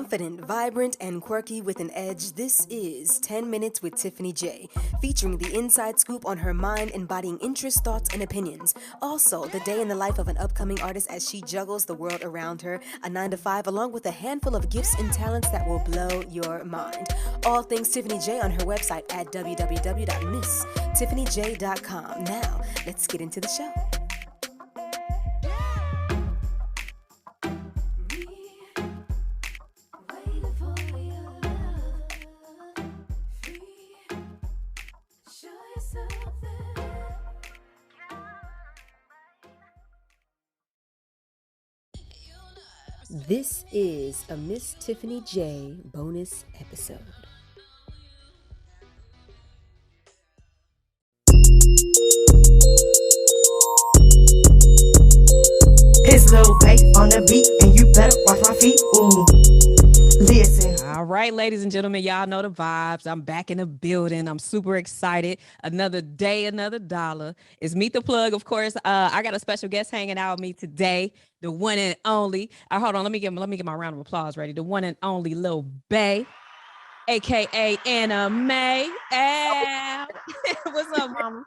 Confident, vibrant, and quirky with an edge, this is 10 Minutes with Tiffany J, featuring the inside scoop on her mind, embodying interests, thoughts, and opinions. Also, the day in the life of an upcoming artist as she juggles the world around her, a 9 to 5, along with a handful of gifts and talents that will blow your mind. All things Tiffany J on her website at www.misstiffanyj.com. Now, let's get into the show. This is a Miss Tiffany J bonus episode. It's Lil Bae on the beat, and you better watch my feet. Ooh, listen. All right, ladies and gentlemen, y'all know the vibes. I'm back in the building. I'm super excited. Another day, another dollar. It's Meet the Plug, of course. I got a special guest hanging out with me today, the one and only. Hold on, let me get my round of applause ready. The one and only Lil Bae, aka Anna Mae. What's up, mama?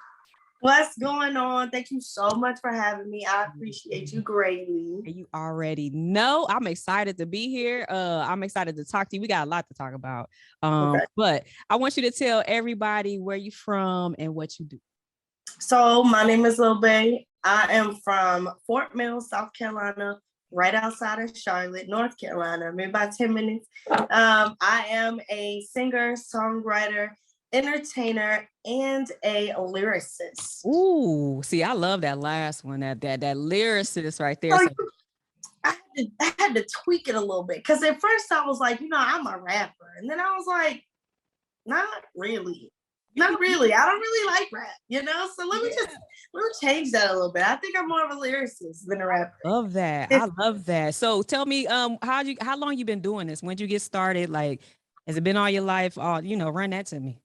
What's going on? Thank you so much for having me. I appreciate you greatly. You already know I'm excited to be here. I'm excited to talk to you. We got a lot to talk about. Okay. But I want you to tell everybody where you're from and what you do. So my name is Lil Bae. I am from Fort Mill, South Carolina, right outside of Charlotte, North Carolina, maybe about 10 minutes. I am a singer, songwriter, entertainer, and a lyricist. Ooh, see, I love that last one, that lyricist right there. So I had to tweak it a little bit because at first I was like, I'm a rapper. And then I was like, not really. I don't really like rap, So let me change that a little bit. I think I'm more of a lyricist than a rapper. Love that. I love that. So tell me, how long you been doing this? When did you get started? Like, has it been all your life? Run that to me.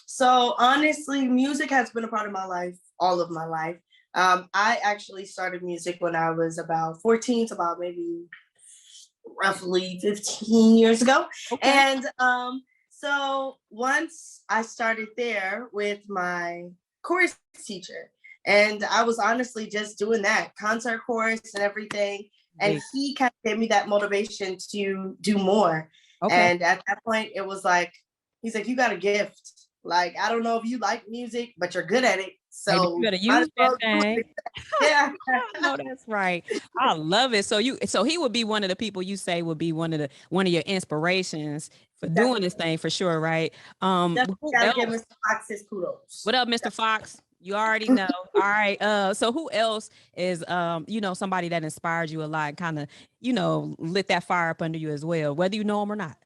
So honestly, music has been a part of my life, all of my life. I actually started music when I was about 14, so about maybe roughly 15 years ago. Okay. And so once I started there with my chorus teacher, and I was honestly just doing that concert chorus and everything. And he kind of gave me that motivation to do more. Okay. And at that point, it was like, he's like, you got a gift. Like, I don't know if you like music, but you're good at it. So you better use that thing. Yeah. No, that's right. I love it. So he would be one of the people you say would be one of your inspirations for doing this thing for sure, right? Gotta give Mr. Fox his kudos. What up, Mr. Fox? You already know. All right. So who else is somebody that inspired you a lot, kind of, lit that fire up under you as well, whether you know them or not?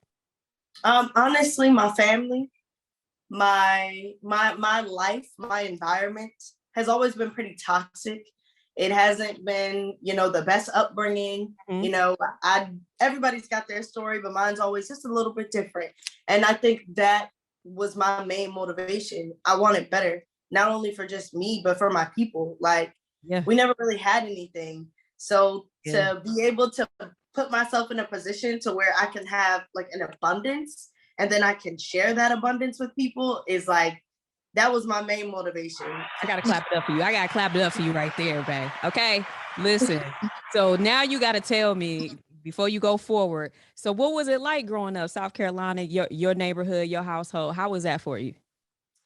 Honestly, my family. My life, my environment has always been pretty toxic. It hasn't been, the best upbringing. Mm-hmm. Everybody's got their story, but mine's always just a little bit different. And I think that was my main motivation. I wanted better, not only for just me, but for my people. Like, we never really had anything. So to be able to put myself in a position to where I can have like an abundance, and then I can share that abundance with people is like, that was my main motivation. I got to clap it up for you. I got to clap it up for you right there, babe. Okay, listen. So now you got to tell me, before you go forward, so what was it like growing up, South Carolina, your neighborhood, your household? How was that for you?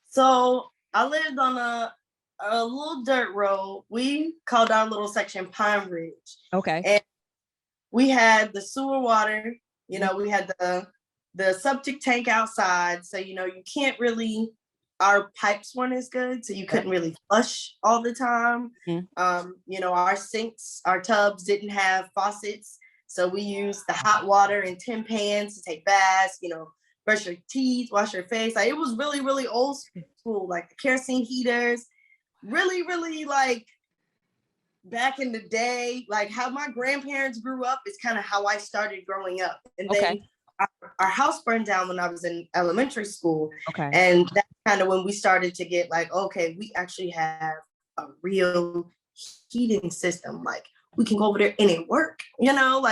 So I lived on a little dirt road. We called our little section Pine Ridge. Okay. And we had the sewer water, we had the septic tank outside. So, you can't really, our pipes weren't as good. So you couldn't really flush all the time. Mm-hmm. Our sinks, our tubs didn't have faucets. So we used the hot water in tin pans to take baths, brush your teeth, wash your face. Like, it was really, really old school, like the kerosene heaters, really, really like back in the day, like how my grandparents grew up is kind of how I started growing up. And then our house burned down when I was in elementary school. Okay. And that's kind of when we started to get like, okay, we actually have a real heating system. Like, we can go over there and it work,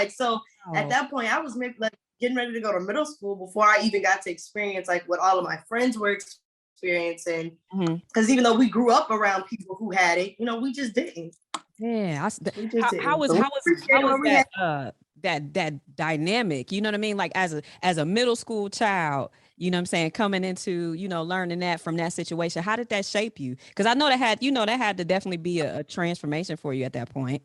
so at that point I was maybe like getting ready to go to middle school, before I even got to experience like what all of my friends were experiencing. Because even though we grew up around people who had it, you know, we just didn't. Yeah. How was that dynamic? You know what I mean? Like as a middle school child, you know what I'm saying, coming into, you know, learning that from that situation. How did that shape you? Because I know that had to definitely be a transformation for you at that point.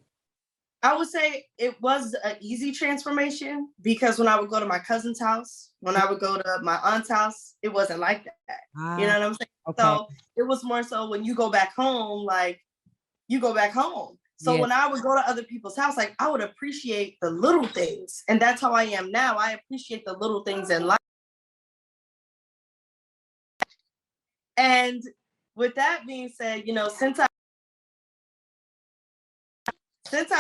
I would say it was an easy transformation, because when I would go to my cousin's house, when I would go to my aunt's house, it wasn't like that. You know what I'm saying? Okay. So it was more so when you go back home, like you go back home. So when I would go to other people's house, like I would appreciate the little things. And that's how I am now. I appreciate the little things in life. And with that being said, you know, since I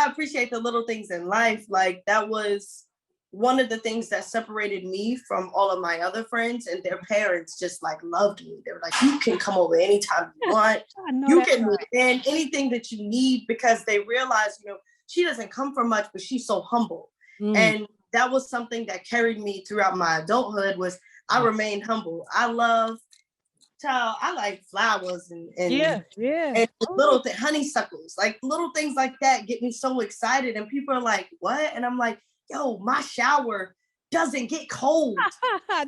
appreciate the little things in life, like that was one of the things that separated me from all of my other friends, and their parents just like loved me. They were like, you can come over anytime you want. You can move in anything that you need, because they realized, you know, she doesn't come from much, but she's so humble. And that was something that carried me throughout my adulthood, was I remained humble. I like flowers and little honeysuckles, like little things like that get me so excited. And people are like, what? And I'm like, yo, my shower doesn't get cold.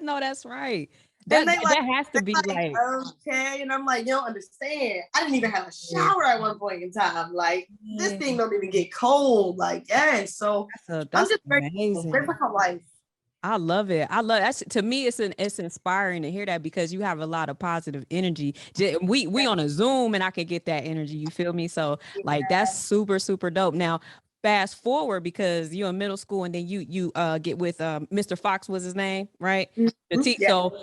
No, that's right. That has to be like, okay. And I'm like, you don't understand. I didn't even have a shower at one point in time. Like this thing don't even get cold. Like, so that's I'm just amazing. Grateful for life. I love it. That. To me, it's inspiring to hear that, because you have a lot of positive energy. We on a Zoom and I can get that energy. You feel me? So like that's super, super dope. Now, fast forward, because you're in middle school and then you get with Mr. Fox was his name, right?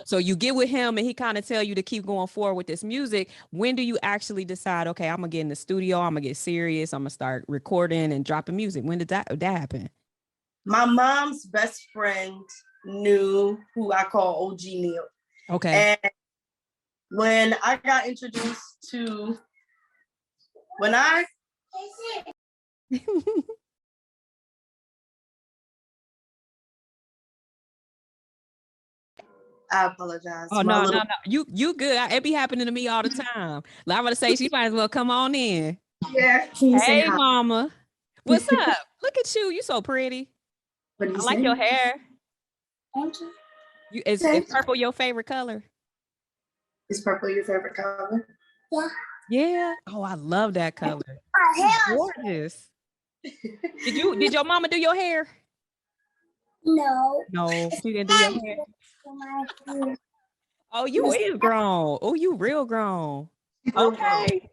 So you get with him and he kind of tell you to keep going forward with this music. When do you actually decide, okay, I'm gonna get in the studio, I'm gonna get serious, I'm gonna start recording and dropping music? When did that happen? My mom's best friend knew who I call OG Neil. Okay. And when I got introduced to, I apologize. Oh, no. You good. It be happening to me all the time. Like, I'm gonna say she might as well come on in. Yeah. Hey, mama. What's up? Look at you. You so pretty. I like your hair. Thank you. Is purple your favorite color? Is purple your favorite color? Yeah. Yeah. Oh, I love that color. Gorgeous. Did your mama do your hair? No. No, she didn't do your hair. Oh, you is grown. Oh, you real grown. Okay.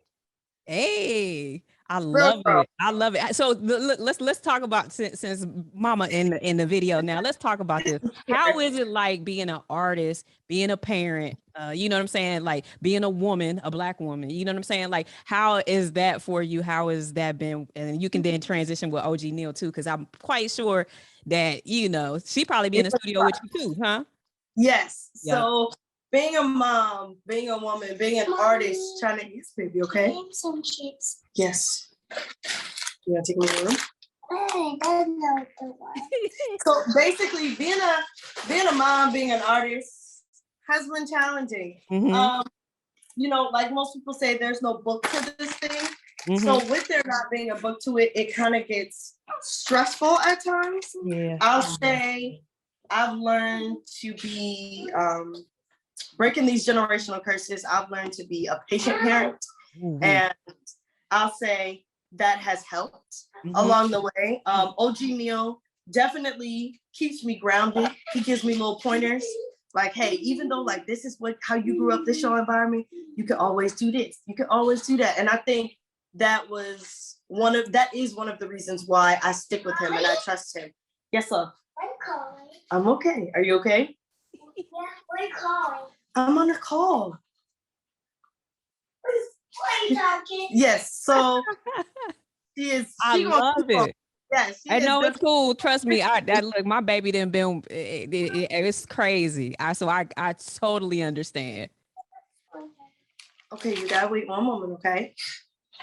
Hey. I love it. I love it. So let's talk about, since mama in the video now, let's talk about this. How is it like being an artist, being a parent, you know what I'm saying? Like being a woman, a Black woman, you know what I'm saying? Like, how is that for you? How has that been? And you can then transition with OG Neil too, because I'm quite sure that, you know, she probably be in the studio with you too, huh? Yes. Yep. So being a mom, being a woman, being an artist, trying to, yes, baby, okay? Some chips. Yes. You want to take me to the room? I don't know the one. So basically, being a mom, being an artist has been challenging. Mm-hmm. You know, like most people say, there's no book to this thing. Mm-hmm. So with there not being a book to it, it kind of gets stressful at times. Yeah. I'll say I've learned to be breaking these generational curses. I've learned to be a patient parent. Mm-hmm. And I'll say that has helped along the way. OG Neil definitely keeps me grounded. He gives me little pointers. Like, hey, even though like this is how you grew up, this show environment, you can always do this. You can always do that. And I think that is one of the reasons why I stick with him and I trust him. Yes, love. I'm calling. I'm okay. Are you okay? Yeah, what are you calling? I'm on a call. Yes, so she is. I love it. Yes, I know it's cool. Trust me. Look, my baby didn't been. It's crazy. I totally understand. Okay, you gotta wait one moment. Okay.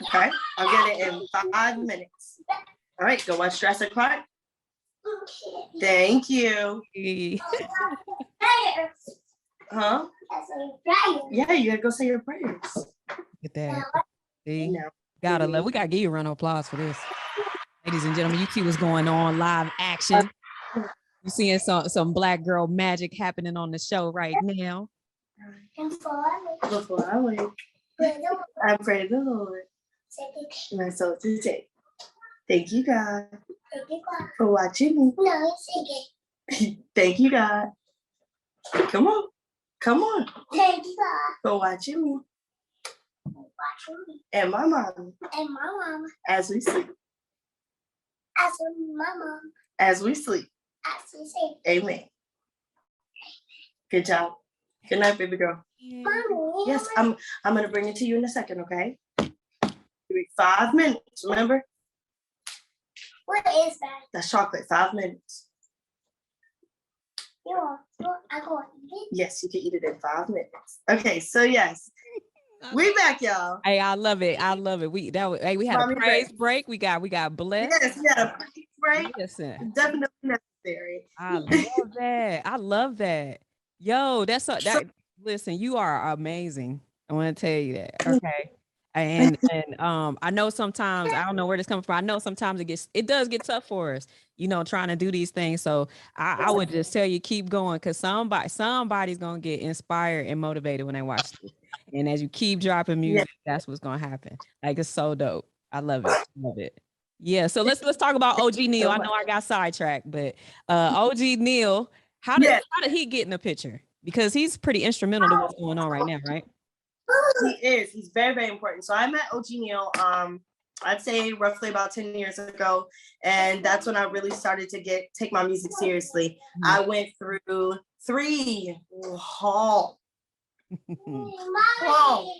Okay, I'll get it in 5 minutes. All right, go watch Jurassic Park. Thank you. Huh? Yeah, you gotta go say your prayers. Get that. See? No. We gotta give you a round of applause for this. Ladies and gentlemen, you see what's going on, live action. You're seeing some black girl magic happening on the show right now. Before I wake, I pray the Lord. My soul to take. Thank you, God, for watching me. No, thank you, God. Come on. Thank you, God, for watching me. And my mom. As we sleep. As we sleep. Amen. Good job. Good night, baby girl. Mommy, yes, I'm gonna bring it to you in a second, okay? 5 minutes, remember? What is that? That's chocolate. 5 minutes. I go eat it? Yes, you can eat it in 5 minutes. Okay, so yes. We back, y'all. Hey, I love it. We had a praise break. We got blessed. Yes, we had a praise break. Listen. Definitely necessary. I love that. Yo, listen, you are amazing. I want to tell you that. Okay. And I know sometimes, I don't know where this comes from. I know sometimes it does get tough for us, trying to do these things. So I would just tell you, keep going, because somebody's gonna get inspired and motivated when they watch this. And as you keep dropping music, that's what's gonna happen. Like, it's so dope. I love it. Love it. Yeah. So let's talk about OG Neil. I know I got sidetracked, but OG Neil, how did he get in the picture? Because he's pretty instrumental to what's going on right now, right? He is. He's very, very important. So I met OG Neil, I'd say roughly about 10 years ago. And that's when I really started to take my music seriously. I went through 3 whole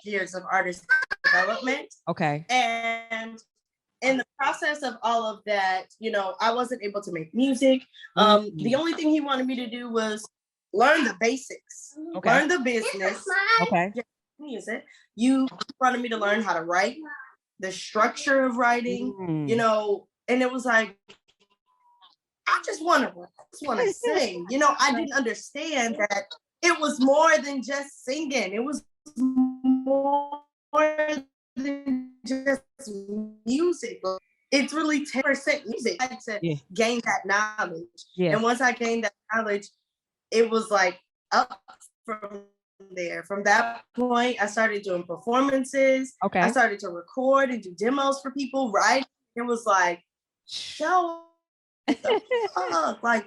years of artist development. Okay. And in the process of all of that, I wasn't able to make music. The only thing he wanted me to do was learn the basics, learn the business. Okay. Music. You wanted me to learn how to write, the structure of writing, and it was like, I just want to sing. I didn't understand that it was more than just singing. It was more than just music. It's really 10% music. I had to gain that knowledge. Yeah. And once I gained that knowledge, it was like up from there. From that point, I started doing performances. Okay. I started to record and do demos for people, right? It was like, yo, the fuck? Like,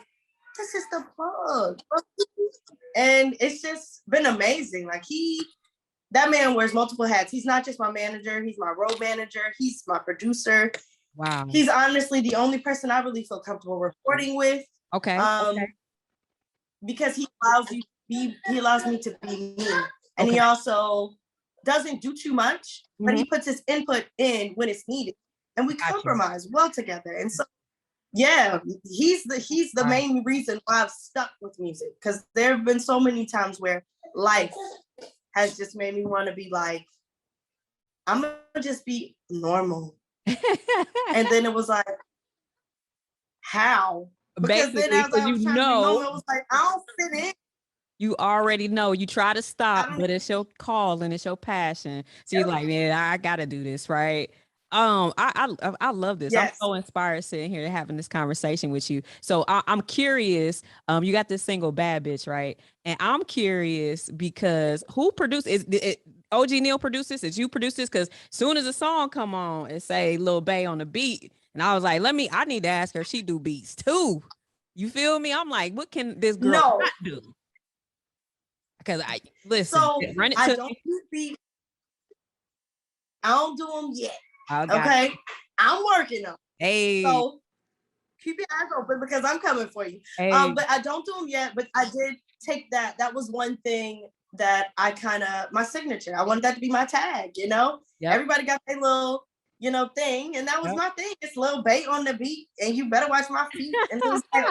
this is the plug. And it's just been amazing. Like, that man wears multiple hats. He's not just my manager, he's my road manager, he's my producer. Wow. He's honestly the only person I really feel comfortable recording with. Okay. Because he allows me to be me. And he also doesn't do too much, but he puts his input in when it's needed. And we compromise well together. And so, yeah, he's the main reason why I've stuck with music. Because there have been so many times where life has just made me want to be like, I'm going to just be normal. And then it was like, how? Because basically, then as I was trying to be normal, it was like, I don't fit in. You already know. You try to stop, but it's your call and it's your passion. So you're like, man, I gotta do this, right? I love this. Yes. I'm so inspired sitting here having this conversation with you. So I'm curious. You got this single "Bad Bitch," right? And I'm curious because who produced it? OG Neil produced this? Is you produce this? Because soon as the song come on, it say Lil Bae on the beat, and I was like, I need to ask her. She do beats too. You feel me? I'm like, what can this girl not do? Because listen, run it to don't do beats. I don't do them yet. Okay, I'm working on. Hey, so keep your eyes open because I'm coming for you. Hey. But I don't do them yet. But I did take that. That was one thing that I kind of my signature. I wanted that to be my tag. Everybody got their little thing, and that was my thing. It's Lil Bae on the beat, and you better watch my feet. And it was like,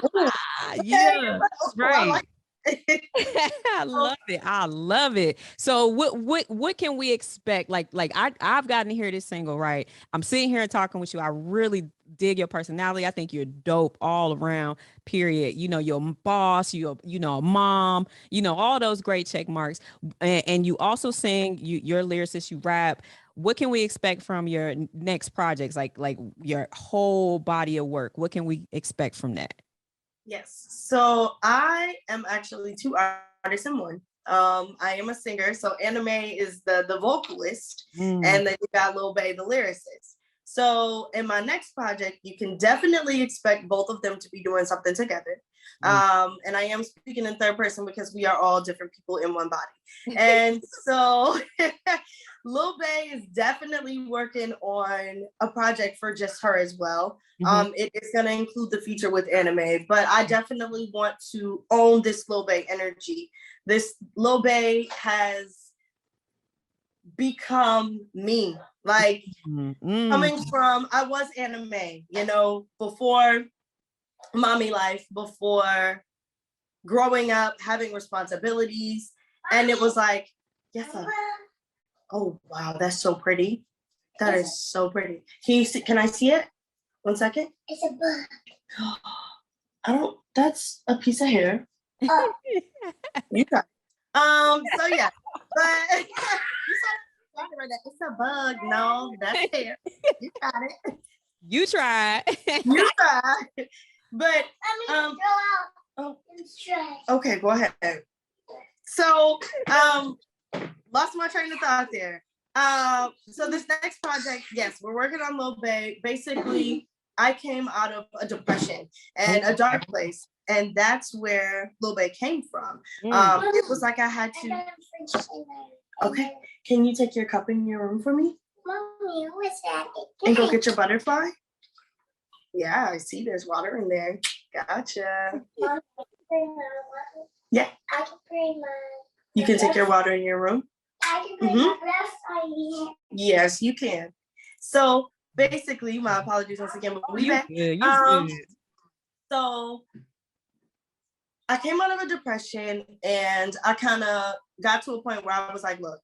yeah, right. I love it. I love it. So what can we expect? Like I've gotten to hear this single, right? I'm sitting here and talking with you. I really dig your personality. I think you're dope all around, period. You know, you're a boss, you know, a mom, you know, all those great check marks. And you also sing, you're a lyricist, you rap. What can we expect from your next projects? Like your whole body of work. What can we expect from that? Yes. So I am actually two artists in one. I am a singer. So Anna Mae is the vocalist, and then you got Lil Bae, the lyricist. So in my next project, you can definitely expect both of them to be doing something together. And I am speaking in third person because we are all different people in one body. And so Lil Bae is definitely working on a project for just her as well. It is going to include the feature with Anna Mae, but I definitely want to own this Lil Bae energy. This Lil Bae has become me. Like coming from, I was Anna Mae, you know, before mommy life, before growing up, having responsibilities. And it was like, yes, oh, wow, that's so pretty. That is so pretty. Can you see, can I see it? 1 second. It's a bug. I don't, that's a piece of hair. Oh. You got it. So yeah, but you said it's a bug. No, that's hair. You got it. You tried. You tried. But Oh, okay, go ahead. So lost my train of thought there. So this next project, yes, we're working on Lil Bae. Basically, I came out of a depression and a dark place, and that's where Lil Bae came from. It was like I had to. Okay, can you take your cup in your room for me? Mommy, what's that? And go get your butterfly? Yeah, I see there's water in there. Gotcha. Yeah. I can bring my. You can take your water in your room? I can bring my left side here. Yes, you can. So basically, my apologies once again, but we back. So I came out of a depression and I kind of got to a point where I was like, look,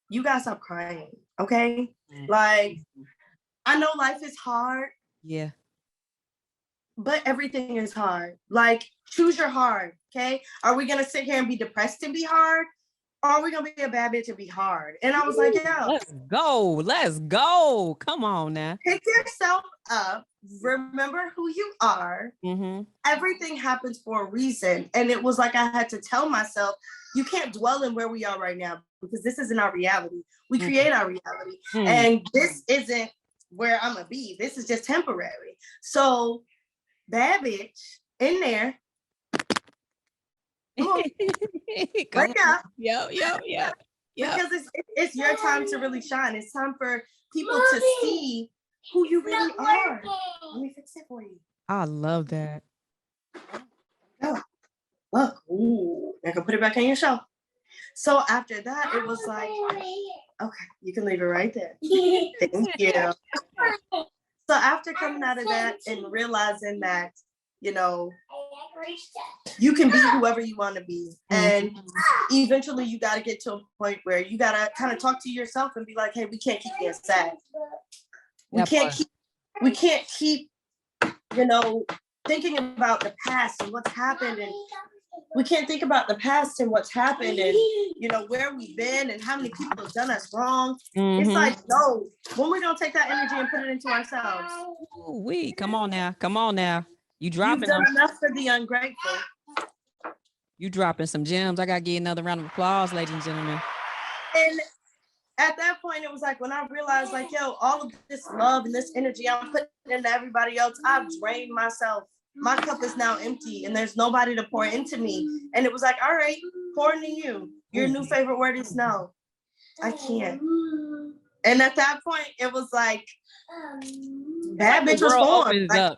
you gotta stop crying, okay? Like, I know life is hard. Yeah. But everything is hard. Like, choose your hard, okay? Are we gonna sit here and be depressed and be hard? Or are we gonna be a bad bitch and be hard? And I was like, yeah. Let's go. Let's go. Come on now. Pick yourself up. Remember who you are. Everything happens for a reason. And it was like I had to tell myself, you can't dwell in where we are right now because this isn't our reality. We create our reality. And this isn't where I'm gonna be. This is just temporary. So bad bitch in there. Wake up. Yo. Because it's your time to really shine. It's time for people to see who you really are. Let me fix it for you. I love that. Oh, look. Ooh, I can put it back on your shelf. So after that, it was like, okay, you can leave it right there. Thank you. So after coming out of that and realizing that, you know, you can be whoever you want to be. And eventually you got to get to a point where you got to kind of talk to yourself and be like, hey, we can't keep being sad. We can't keep, you know, thinking about the past and what's happened. And we can't think about the past and what's happened and, you know, where we've been and how many people have done us wrong. It's like, no, when we're going to take that energy and put it into ourselves. Ooh, come on now. You dropping You've done enough for the ungrateful. You dropping some gems. I got to give another round of applause, ladies and gentlemen. And at that point, it was like when I realized, like, yo, all of this love and this energy I'm putting into everybody else, I've drained myself. My cup is now empty and there's nobody to pour into me. And it was like, all right, pour into you. Your new favorite word is no. I can't. And at that point, it was like, bad bitch was born. Like,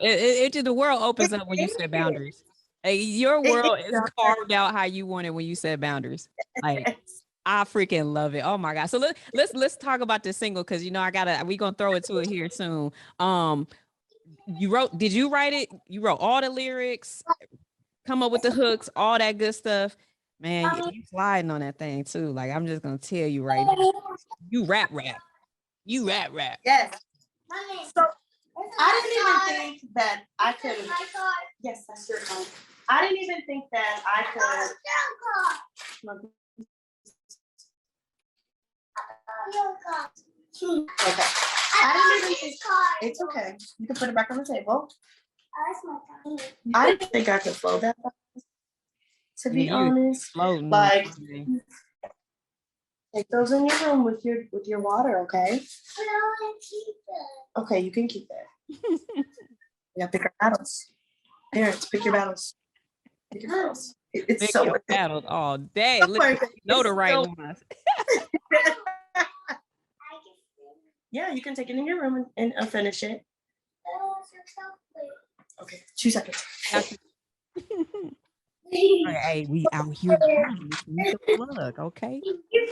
the world opens up when you set boundaries. Like, your world is carved out how you want it when you set boundaries. Like, I freaking love it. Oh my God. So let's talk about this single because, you know, we gonna throw it to it here soon. Did you write it? You wrote all the lyrics? come up with the hooks, all that good stuff. Man, you sliding on that thing too. Like, I'm just gonna tell you right now. You rap. You rap. Yes. So I didn't even think that I could. Yes, that's your card. I didn't even think that I could. Okay. I didn't even think. It's okay. You can put it back on the table. I didn't think I could flow that fast, to be honest. Floating. Like, take those in your room with your water, okay? Okay, you can keep it. You gotta pick our battles. Parents, pick your battles. Pick your battles. It's pick so your battles all day. Look, know the right ones. Yeah, you can take it in your room and finish it. Okay, 2 seconds. Hey, we out here. The plug, okay? Here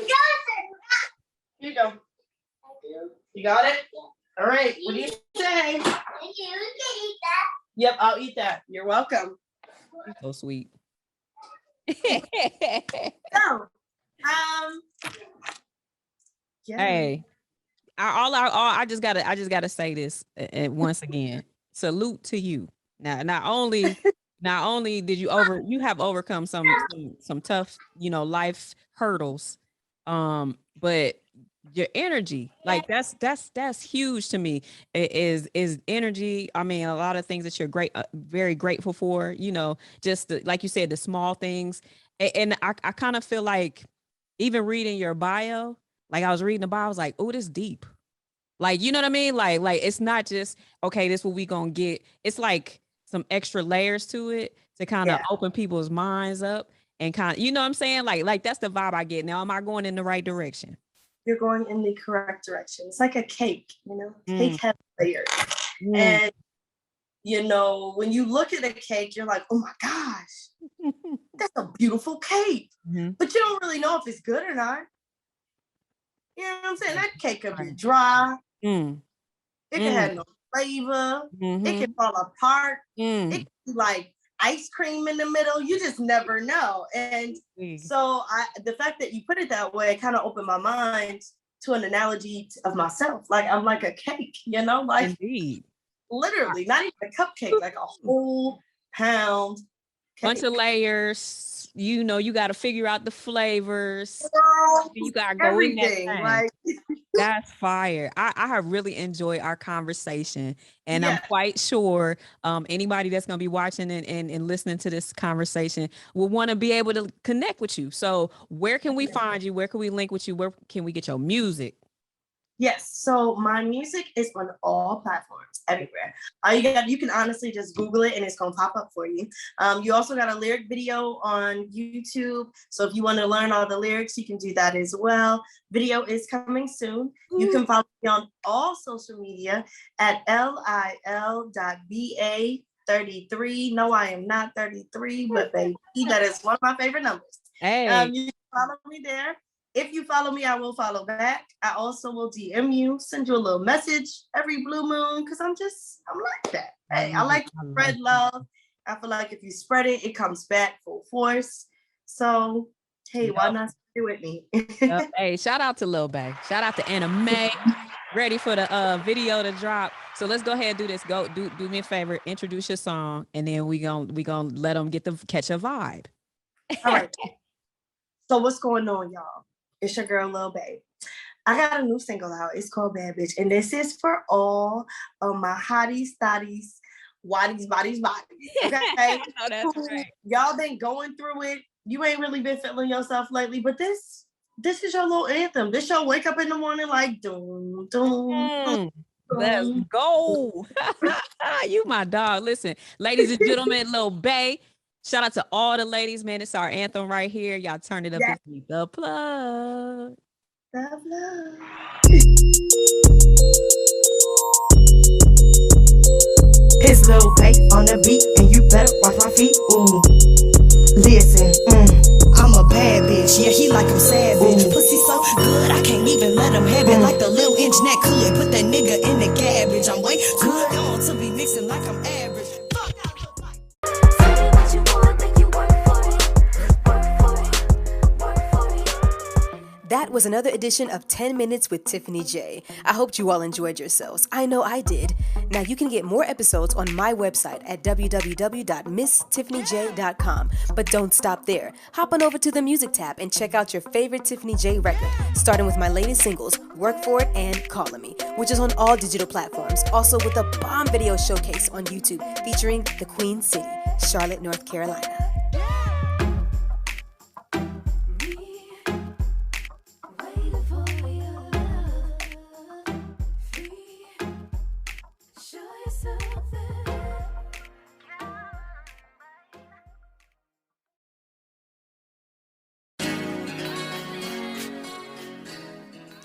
you go. You got it? All right. What do you say? You can eat that. Yep, I'll eat that. You're welcome. You're so sweet. So, yeah. Hey, I just gotta say this once again. Salute to you. Now, not only did you have overcome some tough, life hurdles, but your energy, like that's huge to me. It is energy. I mean, a lot of things that you're very grateful for, just like you said, the small things. And I kind of feel like even reading your bio, like I was reading the bio, I was like, oh, this deep. Like, you know what I mean? Like it's not just, okay, this is what we gonna get. It's like some extra layers to it to kind of open people's minds up and kind of, you know what I'm saying? Like that's the vibe I get. Now, am I going in the right direction? You're going in the correct direction. It's like a cake, cake has layers. And, when you look at a cake, you're like, oh my gosh, that's a beautiful cake. But you don't really know if it's good or not. You know what I'm saying? That cake could be dry. It could have no flavor. It could fall apart. It could be like ice cream in the middle. You just never know. And so the fact that you put it that way kind of opened my mind to an analogy of myself. Like I'm like a cake, like Indeed. Literally, not even a cupcake, like a whole pound cake. Bunch of layers. You got to figure out the flavors. You got to go everything, in that right? That's fire. I have really enjoyed our conversation, and I'm quite sure anybody that's going to be watching and listening to this conversation will want to be able to connect with you. So where can we find you? Where can we link with you? Where can we get your music? Yes, so my music is on all platforms, everywhere. You can honestly just Google it and it's gonna pop up for you. You also got a lyric video on YouTube. So if you want to learn all the lyrics, you can do that as well. Video is coming soon. You can follow me on all social media at lil.ba33. No, I am not 33, but baby, that is one of my favorite numbers. Hey. You can follow me there. If you follow me, I will follow back. I also will DM you, send you a little message every blue moon, because I'm like that. Hey, I like to spread love. I feel like if you spread it, it comes back full force. So, hey, why not stay with me? Hey, shout out to Lil Bae. Shout out to Anna Mae. Ready for the video to drop. So let's go ahead and do this. Go do me a favor, introduce your song, and then we gonna let them catch a vibe. All right. So what's going on, y'all? It's your girl, Lil Bae. I got a new single out. It's called Bad Bitch. And this is for all of my hotties, thotties, waddies, bodies. Okay? No, that's right. Y'all been going through it. You ain't really been feeling yourself lately, but this is your little anthem. This your wake up in the morning like, doom, doom. Let's go. You my dog. Listen, ladies and gentlemen, Lil Bae. Shout out to all the ladies, man. It's our anthem right here. Y'all turn it up. Yes. The plug. The plug. It's Lil Bae on the beat, and you better watch my feet. Ooh, listen, I'm a bad bitch. Yeah, he like I'm savage. Pussy so good, I can't even let him have it. Like the little inch that could put that nigga in the cabbage. I'm way too good on to be mixing like I'm average. Fuck out the mic. Tell me what you want, was another edition of 10 Minutes with Tiffany J. I hoped you all enjoyed yourselves. I know I did. Now you can get more episodes on my website at www.misstiffanyj.com. But don't stop there. Hop on over to the music tab and check out your favorite Tiffany J record, starting with my latest singles, Work For It and Callin' Me, which is on all digital platforms. Also with a bomb video showcase on YouTube featuring the Queen City, Charlotte, North Carolina.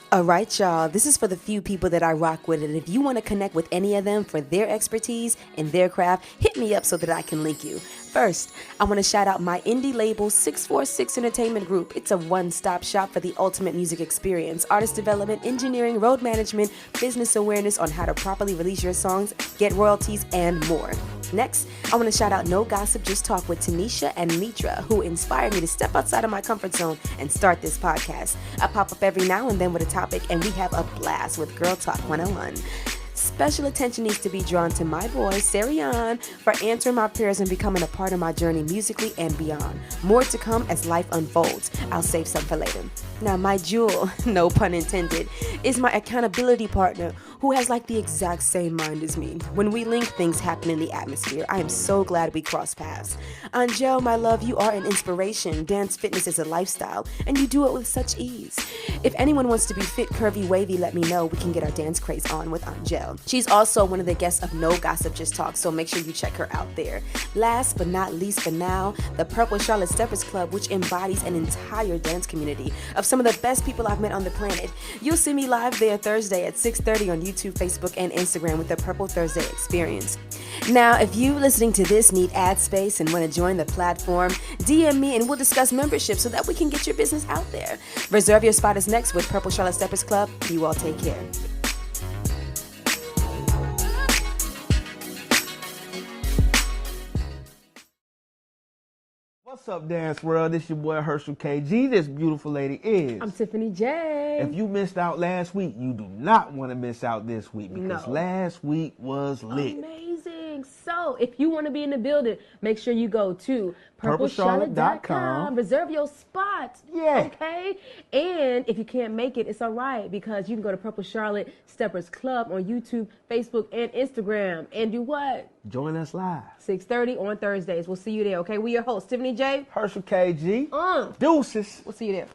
All right, y'all, this is for the few people that I rock with, and if you want to connect with any of them for their expertise in their craft, hit me up so that I can link you. First, I want to shout out my indie label 646 Entertainment Group. It's a one-stop shop for the ultimate music experience, artist development, engineering, road management, business awareness on how to properly release your songs, get royalties, and more. Next, I want to shout out No Gossip, Just Talk with Tanisha and Mitra, who inspired me to step outside of my comfort zone and start this podcast. I pop up every now and then with a topic, and we have a blast with Girl Talk 101. Special attention needs to be drawn to my boy, Sarian, for answering my prayers and becoming a part of my journey musically and beyond. More to come as life unfolds. I'll save some for later. Now, my jewel, no pun intended, is my accountability partner, who has like the exact same mind as me. When we link, things happen in the atmosphere. I am so glad we crossed paths. Angel, my love, you are an inspiration. Dance fitness is a lifestyle, and you do it with such ease. If anyone wants to be fit, curvy, wavy, let me know. We can get our dance craze on with Angel. She's also one of the guests of No Gossip, Just Talk, so make sure you check her out there. Last but not least for now, the Purple Charlotte Steppers Club, which embodies an entire dance community of some of the best people I've met on the planet. You'll see me live there Thursday at 6:30 on YouTube, Facebook, and Instagram with the Purple Thursday Experience. Now, if you listening to this need ad space and want to join the platform, DM me and we'll discuss membership so that we can get your business out there. Reserve your spot is next with Purple Charlotte Steppers Club. You all take care. What's up, Dance World? This your boy Herschel KG. This beautiful lady is. I'm Tiffany J. If you missed out last week, you do not want to miss out this week because last week was lit. Amazing. So if you want to be in the building, make sure you go to purplecharlotte.com. Reserve your spot. Yeah. Okay? And if you can't make it, it's all right because you can go to Purple Charlotte Steppers Club on YouTube, Facebook, and Instagram. And do what? Join us live. 6:30 on Thursdays. We'll see you there, okay? We your hosts, Tiffany J. Herschel KG. Deuces. Deuces. We'll see you there.